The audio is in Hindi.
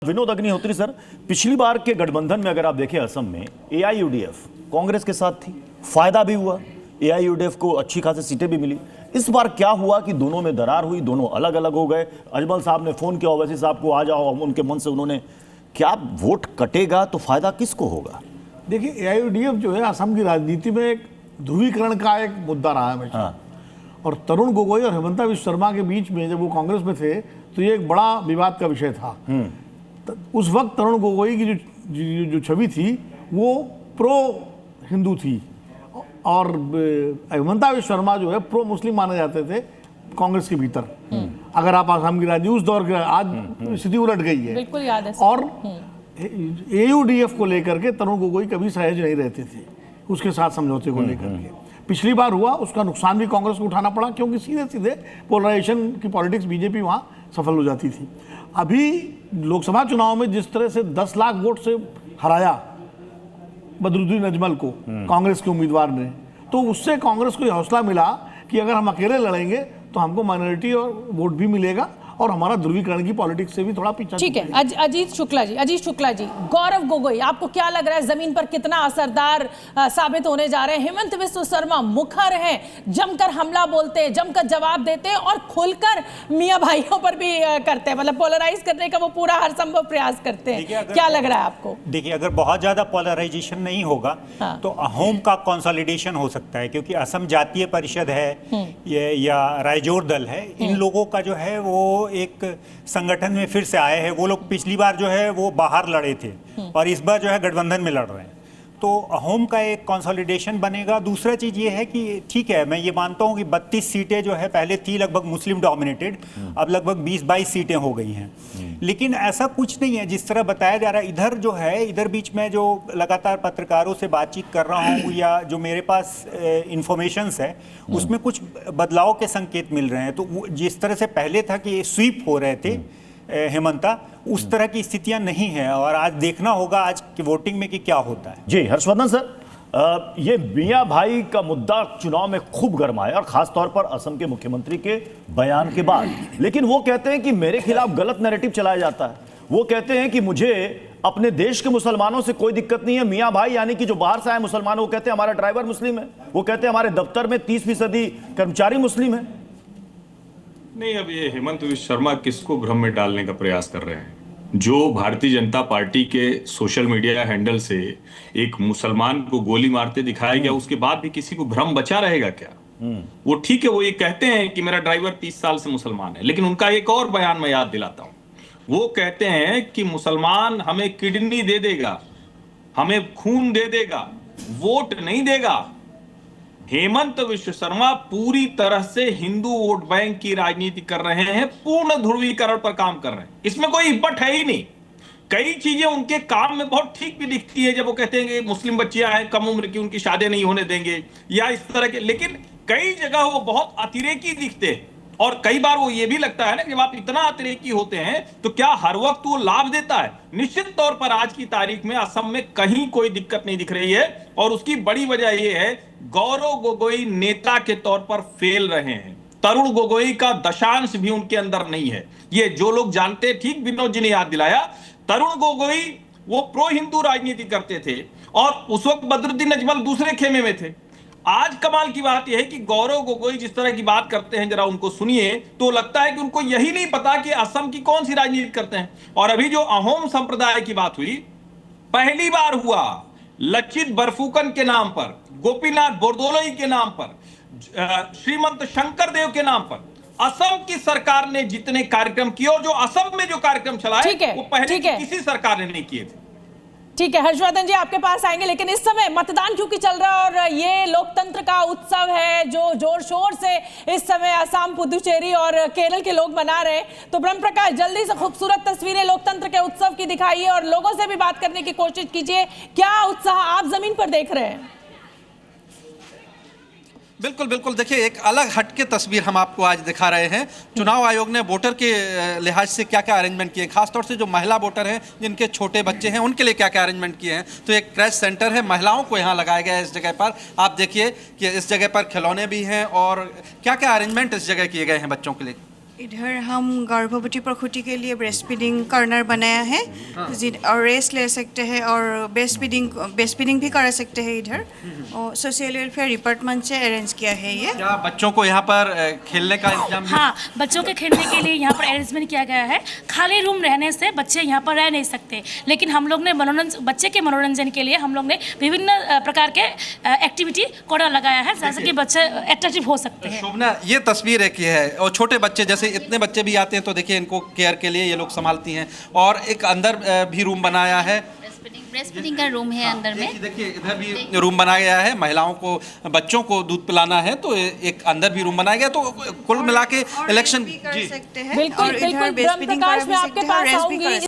विनोद अग्निहोत्री सर, पिछली बार के गठबंधन में अगर आप देखें असम में एआईयूडीएफ कांग्रेस के साथ थी, फायदा भी हुआ, एआईयूडीएफ को अच्छी खासी सीटें भी मिली। इस बार क्या हुआ कि दोनों में दरार हुई, दोनों अलग अलग हो गए। अजमल साहब ने फोन किया ओवैसी साहब को, आ जाओ, उनके मन से उन्होंने, क्या वोट कटेगा तो फायदा किसको होगा? देखिए, एआईयूडीएफ जो है असम की राजनीति में एक ध्रुवीकरण का एक मुद्दा रहा है हमेशा। हाँ। और तरुण गोगोई और हेमंता विश्व शर्मा के बीच में जब वो कांग्रेस में थे तो ये एक बड़ा विवाद का विषय था। उस वक्त तरुण गोगोई की जो छवि थी वो प्रो हिंदू थी और हेमंता विश्व शर्मा जो है प्रो मुस्लिम माने जाते थे कांग्रेस के भीतर। अगर आप आसाम की राजनीति उस दौर के, आज स्थिति उलट गई है। बिल्कुल याद है। और एयूडीएफ को लेकर के तरुण गोगोई कभी सहज नहीं रहते थे उसके साथ समझौते को लेकर के। पिछली बार हुआ, उसका नुकसान भी कांग्रेस को उठाना पड़ा, क्योंकि सीधे सीधे पोलराइजेशन की पॉलिटिक्स बीजेपी वहाँ सफल हो जाती थी। अभी लोकसभा चुनाव में जिस तरह से 10 लाख वोट से हराया बदरुद्दीन अजमल को कांग्रेस के उम्मीदवार ने, तो उससे कांग्रेस को यह हौसला मिला कि अगर हम अकेले लड़ेंगे तो हमको माइनॉरिटी और वोट भी मिलेगा और हमारा ध्रुवीकरण की पॉलिटिक्स से भी थोड़ा पीछा। ठीक है, अजीत शुक्ला जी, गौरव गोगोई, आपको क्या लग रहा है जमीन पर कितना असरदार साबित होने जा रहे हैं? हेमंत विश्व शर्मा मुखर हैं, जमकर हमला बोलते हैं, जमकर जवाब देते हैं और खुलकर मियां भाइयों पर भी करते हैं, मतलब पोलराइज करने का वो पूरा हर संभव प्रयास करते हैं। क्या लग रहा है आपको? देखिए, अगर बहुत ज्यादा पोलराइजेशन नहीं होगा तो अहोम का कंसोलिडेशन हो सकता है, क्योंकि असम जातीय परिषद है या रायजोर दल है, इन लोगों का जो है वो एक संगठन में फिर से आए हैं। वो लोग पिछली बार जो है वो बाहर लड़े थे और इस बार जो है गठबंधन में लड़ रहे हैं, तो अहोम का एक कंसोलिडेशन बनेगा। दूसरा चीज ये है कि ठीक है, मैं ये मानता हूँ कि 32 सीटें जो है पहले थी लगभग मुस्लिम डोमिनेटेड, अब लगभग 20-22 सीटें हो गई हैं। लेकिन ऐसा कुछ नहीं है जिस तरह बताया जा रहा है। इधर जो है, इधर बीच में जो लगातार पत्रकारों से बातचीत कर रहा हूँ या जो मेरे पास इंफॉर्मेशंस है, उसमें कुछ बदलाव के संकेत मिल रहे हैं। तो जिस तरह से पहले था कि स्वीप हो रहे थे हेमंता, उस तरह की स्थितियां नहीं है और आज देखना होगा आज की वोटिंग में कि क्या होता है। जी हर्षवर्धन सर, ये मियां भाई का मुद्दा चुनाव में खूब गरमाया और खास तौर पर असम के मुख्यमंत्री के बयान के बाद। लेकिन वो कहते हैं कि मेरे खिलाफ गलत नैरेटिव चलाया जाता है। वो कहते हैं कि मुझे अपने देश के मुसलमानों से कोई दिक्कत नहीं है। मियां भाई यानी कि जो बाहर से आए मुसलमान, वो कहते हैं हमारा ड्राइवर मुस्लिम है, वो कहते हैं हमारे दफ्तर में 30% कर्मचारी मुस्लिम है। नहीं, अब ये हेमंत विश्व शर्मा किसको भ्रम में डालने का प्रयास कर रहे हैं? जो भारतीय जनता पार्टी के सोशल मीडिया हैंडल से एक मुसलमान को गोली मारते दिखाया गया, उसके बाद भी किसी को भ्रम बचा रहेगा क्या? वो ठीक है, वो ये कहते हैं कि मेरा ड्राइवर 30 साल से मुसलमान है, लेकिन उनका एक और बयान मैं याद दिलाता हूं। वो कहते हैं कि मुसलमान हमें किडनी दे देगा, हमें खून दे देगा, वोट नहीं देगा। हेमंत विश्व शर्मा पूरी तरह से हिंदू वोट बैंक की राजनीति कर रहे हैं, पूर्ण ध्रुवीकरण पर काम कर रहे हैं। इसमें कोई हिब्बत है ही नहीं। कई चीजें उनके काम में बहुत ठीक भी दिखती है, जब वो कहते हैं कि मुस्लिम बच्चियां हैं कम उम्र की, उनकी शादी नहीं होने देंगे या इस तरह के, लेकिन कई जगह वो बहुत अतिरेकी दिखते हैं। और कई बार वो ये भी लगता है ना कि जब आप इतना अतिरेकी होते हैं तो क्या हर वक्त वो लाभ देता है? निश्चित तौर पर आज की तारीख में असम में कहीं कोई दिक्कत नहीं दिख रही है और उसकी बड़ी वजह यह है गौरव गोगोई नेता के तौर पर फेल रहे हैं। तरुण गोगोई का दशांश भी उनके अंदर नहीं है। ये जो लोग जानते, ठीक विनोद जी ने याद दिलाया, तरुण गोगोई वो प्रो हिंदू राजनीति करते थे और उस वक्त बदरुद्दीन अजमल दूसरे खेमे में थे। आज कमाल की बात यह है कि गौरव गोगोई जिस तरह की बात करते हैं, जरा उनको सुनिए तो लगता है कि उनको यही नहीं पता कि असम की कौन सी राजनीति करते हैं। और अभी जो अहोम संप्रदाय की बात हुई, पहली बार हुआ लचित बरफुकन के नाम पर, गोपीनाथ बोरदोलोई के नाम पर, श्रीमंत शंकर देव के नाम पर असम की सरकार ने जितने कार्यक्रम किए और जो असम में जो कार्यक्रम चलाए वो पहले किसी सरकार ने नहीं किए थे। ठीक है, हर्षवर्धन जी आपके पास आएंगे, लेकिन इस समय मतदान क्योंकि चल रहा है और ये लोकतंत्र का उत्सव है जो जोर शोर से इस समय असम, पुदुचेरी और केरल के लोग मना रहे हैं, तो ब्रह्म प्रकाश जल्दी से खूबसूरत तस्वीरें लोकतंत्र के उत्सव की दिखाइए और लोगों से भी बात करने की कोशिश कीजिए। क्या उत्साह आप जमीन पर देख रहे हैं? बिल्कुल बिल्कुल, देखिए एक अलग हटके तस्वीर हम आपको आज दिखा रहे हैं। चुनाव आयोग ने वोटर के लिहाज से क्या क्या अरेंजमेंट किए हैं, खासतौर से जो महिला वोटर हैं जिनके छोटे बच्चे हैं उनके लिए क्या क्या अरेंजमेंट किए हैं। तो एक क्रैश सेंटर है, महिलाओं को यहाँ लगाया गया है इस जगह पर। आप देखिए कि इस जगह पर खिलौने भी हैं और क्या क्या अरेंजमेंट इस जगह किए गए हैं बच्चों के लिए। इधर हम गर्भवती प्रसूति के लिए ब्रेस्ट फीडिंग कॉर्नर बनाया है और रेस्ट ले सकते हैं और ब्रेस्ट फीडिंग भी करा सकते हैं इधर। और सोशल वेलफेयर डिपार्टमेंट से अरेंज किया है ये। क्या बच्चों को यहाँ पर खेलने का इंतजाम भी? हाँ, बच्चों के खेलने के लिए यहाँ पर अरेंजमेंट किया गया है। खाली रूम रहने से बच्चे यहाँ पर रह नहीं सकते, लेकिन हम लोग ने बच्चे के मनोरंजन के लिए हम लोग ने विभिन्न प्रकार के एक्टिविटी कोड़ा लगाया है जैसे कि बच्चे अट्रैक्टिव हो सकते हैं। शोभना, ये तस्वीर एक है और छोटे बच्चे जैसे इतने बच्चे भी आते हैं तो देखिए इनको केयर के लिए ये लोग संभालती हैं। और एक अंदर भी रूम बनाया है, ब्रेस्ट फीडिंग का रूम है अंदर में। देखिए इधर भी रूम बनाया गया है, महिलाओं को बच्चों को दूध पिलाना है तो एक अंदर भी रूम बनाया गया। तो कुल मिला के इलेक्शन कर सकते हैं। बिल्कुल और इधर बिल्कुल breastfeeding ब्रह्म प्रकाश करा भी मैं सकते आपके हैं और पास rest भी करा आऊंगी।